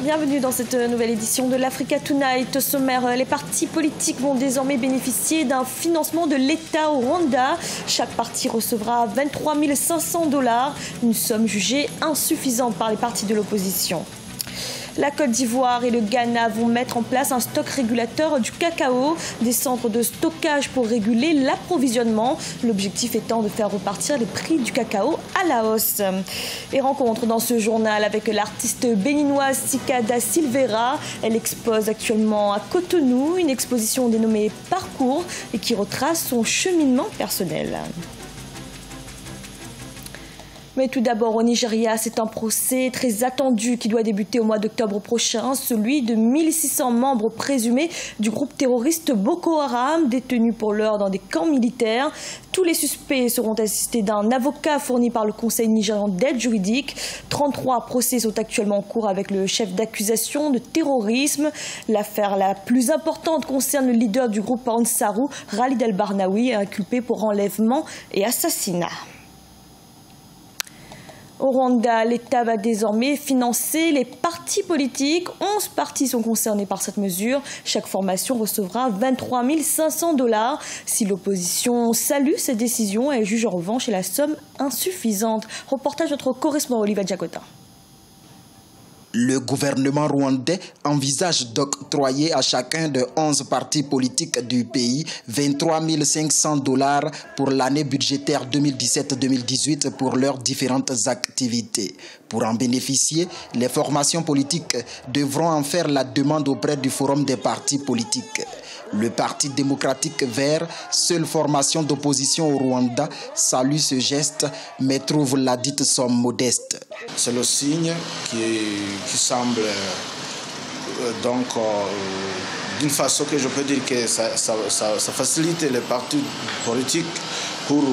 Bienvenue dans cette nouvelle édition de l'Africa Tonight. Au sommaire, les partis politiques vont désormais bénéficier d'un financement de l'État au Rwanda. Chaque parti recevra 23 500 $, une somme jugée insuffisante par les partis de l'opposition. La Côte d'Ivoire et le Ghana vont mettre en place un stock régulateur du cacao, des centres de stockage pour réguler l'approvisionnement. L'objectif étant de faire repartir les prix du cacao à la hausse. Et rencontre dans ce journal avec l'artiste béninoise Sika Da Silveira. Elle expose actuellement à Cotonou une exposition dénommée Parcours et qui retrace son cheminement personnel. Mais tout d'abord, au Nigeria, c'est un procès très attendu qui doit débuter au mois d'octobre prochain, celui de 1600 membres présumés du groupe terroriste Boko Haram, détenus pour l'heure dans des camps militaires. Tous les suspects seront assistés d'un avocat fourni par le Conseil nigérian d'aide juridique. 33 procès sont actuellement en cours avec le chef d'accusation de terrorisme. L'affaire la plus importante concerne le leader du groupe Ansarou, Khalid El-Barnaoui, inculpé pour enlèvement et assassinat. Au Rwanda, l'État va désormais financer les partis politiques. 11 partis sont concernés par cette mesure. Chaque formation recevra 23 500 $. Si l'opposition salue cette décision, elle juge en revanche la somme insuffisante. Reportage de notre correspondant Olivier Djakota. Le gouvernement rwandais envisage d'octroyer à chacun de 11 partis politiques du pays 23 500 $ pour l'année budgétaire 2017-2018 pour leurs différentes activités. Pour en bénéficier, les formations politiques devront en faire la demande auprès du Forum des partis politiques. Le Parti démocratique vert, seule formation d'opposition au Rwanda, salue ce geste, mais trouve la dite somme modeste. C'est le signe qui semble d'une façon que je peux dire que ça facilite les partis politiques pour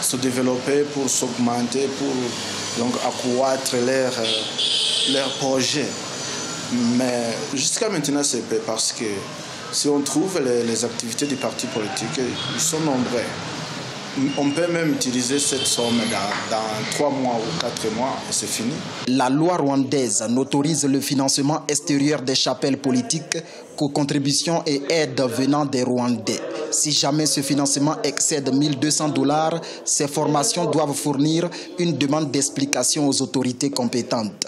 se développer, pour s'augmenter, pour donc accroître leurs projets. Mais jusqu'à maintenant, c'est parce que si on trouve les activités des partis politiques, ils sont nombreux. On peut même utiliser cette somme dans 3 mois ou 4 mois et c'est fini. La loi rwandaise n'autorise le financement extérieur des chapelles politiques qu'aux contributions et aides venant des Rwandais. Si jamais ce financement excède 1200 $, ces formations doivent fournir une demande d'explication aux autorités compétentes.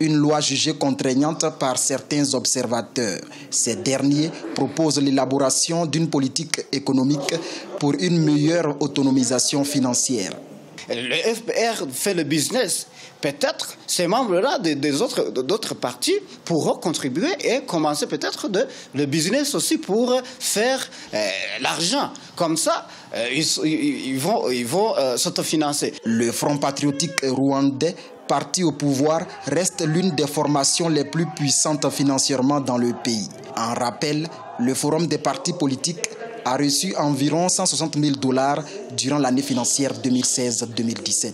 Une loi jugée contraignante par certains observateurs. Ces derniers proposent l'élaboration d'une politique économique pour une meilleure autonomisation financière. Le FPR fait le business. Peut-être ces membres-là d'autres partis pourront contribuer et commencer peut-être le business aussi pour faire l'argent. Comme ça, ils vont s'autofinancer. Le Front patriotique rwandais, parti au pouvoir, reste l'une des formations les plus puissantes financièrement dans le pays. En rappel, le Forum des partis politiques a reçu environ 160 000 $ durant l'année financière 2016-2017.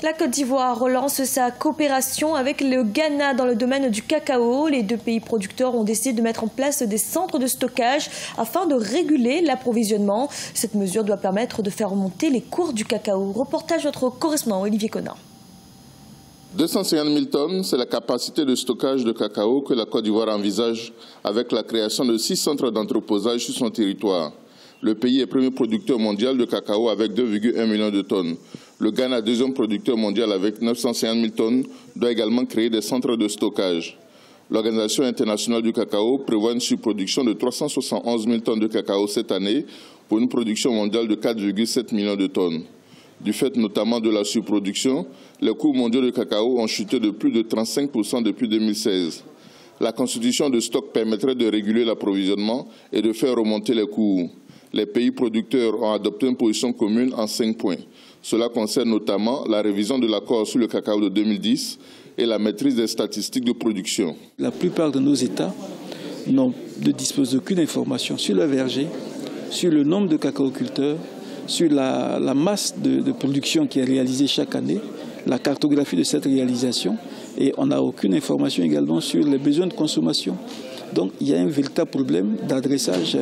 La Côte d'Ivoire relance sa coopération avec le Ghana dans le domaine du cacao. Les deux pays producteurs ont décidé de mettre en place des centres de stockage afin de réguler l'approvisionnement. Cette mesure doit permettre de faire remonter les cours du cacao. Reportage de notre correspondant Olivier Conin. 250 000 tonnes, c'est la capacité de stockage de cacao que la Côte d'Ivoire envisage avec la création de 6 centres d'entreposage sur son territoire. Le pays est premier producteur mondial de cacao avec 2,1 millions de tonnes. Le Ghana, deuxième producteur mondial avec 950 000 tonnes, doit également créer des centres de stockage. L'Organisation internationale du cacao prévoit une surproduction de 371 000 tonnes de cacao cette année pour une production mondiale de 4,7 millions de tonnes. Du fait notamment de la surproduction, les cours mondiaux de cacao ont chuté de plus de 35% depuis 2016. La constitution de stocks permettrait de réguler l'approvisionnement et de faire remonter les cours. Les pays producteurs ont adopté une position commune en 5 points. Cela concerne notamment la révision de l'accord sur le cacao de 2010 et la maîtrise des statistiques de production. La plupart de nos États ne disposent d'aucune information sur le verger, sur le nombre de cacaoculteurs, sur la masse de production qui est réalisée chaque année, la cartographie de cette réalisation, et on n'a aucune information également sur les besoins de consommation. Donc il y a un véritable problème d'adressage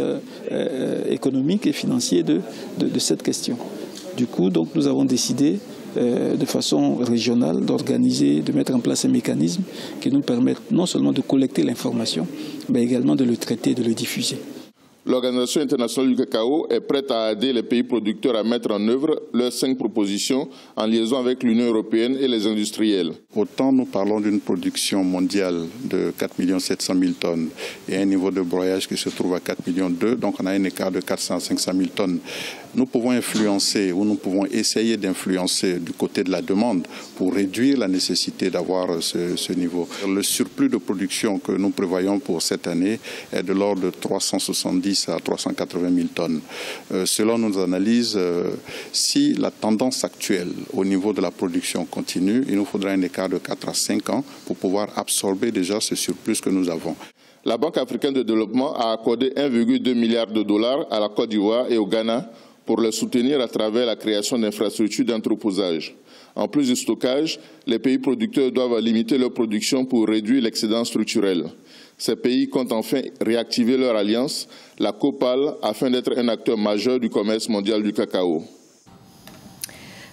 économique et financier de cette question. Du coup, donc, nous avons décidé de façon régionale, d'organiser, de mettre en place un mécanisme qui nous permette non seulement de collecter l'information, mais également de le traiter, de le diffuser. L'Organisation internationale du cacao est prête à aider les pays producteurs à mettre en œuvre leurs 5 propositions en liaison avec l'Union européenne et les industriels. Autant nous parlons d'une production mondiale de 4 700 000 tonnes et un niveau de broyage qui se trouve à 4 200 000, donc on a un écart de 400 à 500 000 tonnes. Nous pouvons influencer ou nous pouvons essayer d'influencer du côté de la demande pour réduire la nécessité d'avoir ce niveau. Le surplus de production que nous prévoyons pour cette année est de l'ordre de 370 à 380 000 tonnes. Selon nos analyses, si la tendance actuelle au niveau de la production continue, il nous faudra un écart de 4 à 5 ans pour pouvoir absorber déjà ce surplus que nous avons. La Banque africaine de développement a accordé 1,2 milliard de dollars à la Côte d'Ivoire et au Ghana pour le soutenir à travers la création d'infrastructures d'entreposage. En plus du stockage, les pays producteurs doivent limiter leur production pour réduire l'excédent structurel. Ces pays comptent enfin réactiver leur alliance, la COPAL, afin d'être un acteur majeur du commerce mondial du cacao.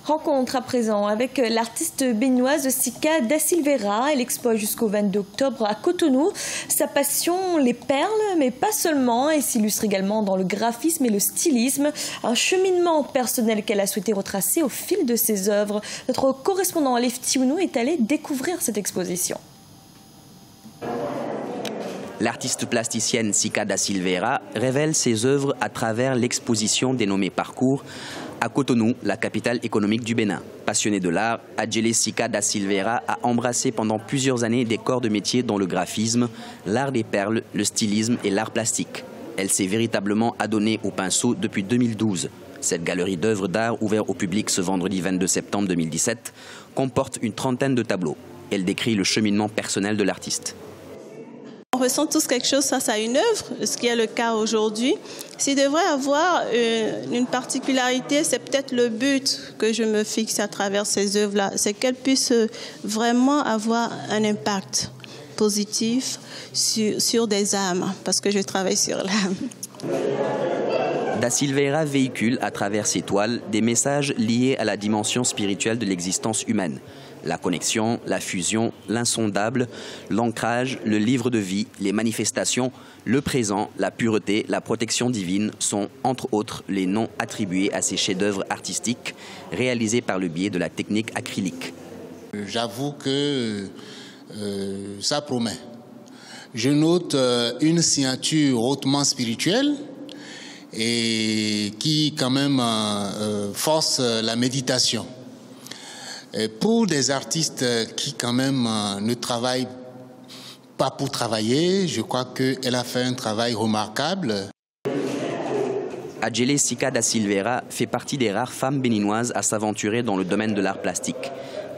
Rencontre à présent avec l'artiste béninoise Sika Da Silveira. Elle expose jusqu'au 22 octobre à Cotonou. Sa passion, les perles, mais pas seulement. Elle s'illustre également dans le graphisme et le stylisme. Un cheminement personnel qu'elle a souhaité retracer au fil de ses œuvres. Notre correspondant Lefty Ounou est allé découvrir cette exposition. L'artiste plasticienne Sika Da Silveira révèle ses œuvres à travers l'exposition dénommée Parcours à Cotonou, la capitale économique du Bénin. Passionnée de l'art, Adjele Sika Da Silveira a embrassé pendant plusieurs années des corps de métier dont le graphisme, l'art des perles, le stylisme et l'art plastique. Elle s'est véritablement adonnée au pinceau depuis 2012. Cette galerie d'œuvres d'art ouverte au public ce vendredi 22 septembre 2017 comporte une trentaine de tableaux. Elle décrit le cheminement personnel de l'artiste. On ressent tous quelque chose face à une œuvre, ce qui est le cas aujourd'hui. S'il devrait avoir une particularité, c'est peut-être le but que je me fixe à travers ces œuvres-là, c'est qu'elles puissent vraiment avoir un impact positif sur des âmes, parce que je travaille sur l'âme. Da Silveira véhicule à travers ses toiles des messages liés à la dimension spirituelle de l'existence humaine. La connexion, la fusion, l'insondable, l'ancrage, le livre de vie, les manifestations, le présent, la pureté, la protection divine sont, entre autres, les noms attribués à ces chefs-d'œuvre artistiques réalisés par le biais de la technique acrylique. J'avoue que ça promet. Je note une signature hautement spirituelle et qui, quand même, force la méditation. Pour des artistes qui quand même ne travaillent pas pour travailler, je crois qu'elle a fait un travail remarquable. Adjele Sika Da Silveira fait partie des rares femmes béninoises à s'aventurer dans le domaine de l'art plastique.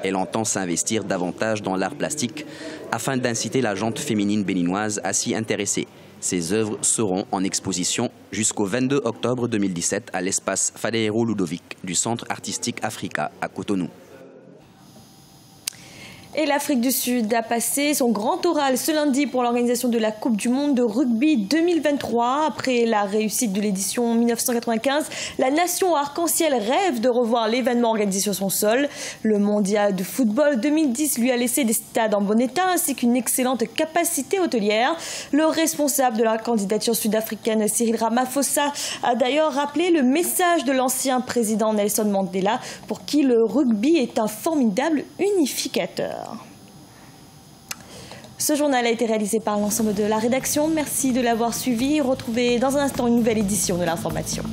Elle entend s'investir davantage dans l'art plastique afin d'inciter la gente féminine béninoise à s'y intéresser. Ses œuvres seront en exposition jusqu'au 22 octobre 2017 à l'espace Fadéro Ludovic du Centre artistique Africa à Cotonou. Et l'Afrique du Sud a passé son grand oral ce lundi pour l'organisation de la Coupe du Monde de rugby 2023. Après la réussite de l'édition 1995, la nation arc-en-ciel rêve de revoir l'événement organisé sur son sol. Le mondial de football 2010 lui a laissé des stades en bon état ainsi qu'une excellente capacité hôtelière. Le responsable de la candidature sud-africaine, Cyril Ramaphosa, a d'ailleurs rappelé le message de l'ancien président Nelson Mandela pour qui le rugby est un formidable unificateur. Ce journal a été réalisé par l'ensemble de la rédaction. Merci de l'avoir suivi. Retrouvez dans un instant une nouvelle édition de l'information.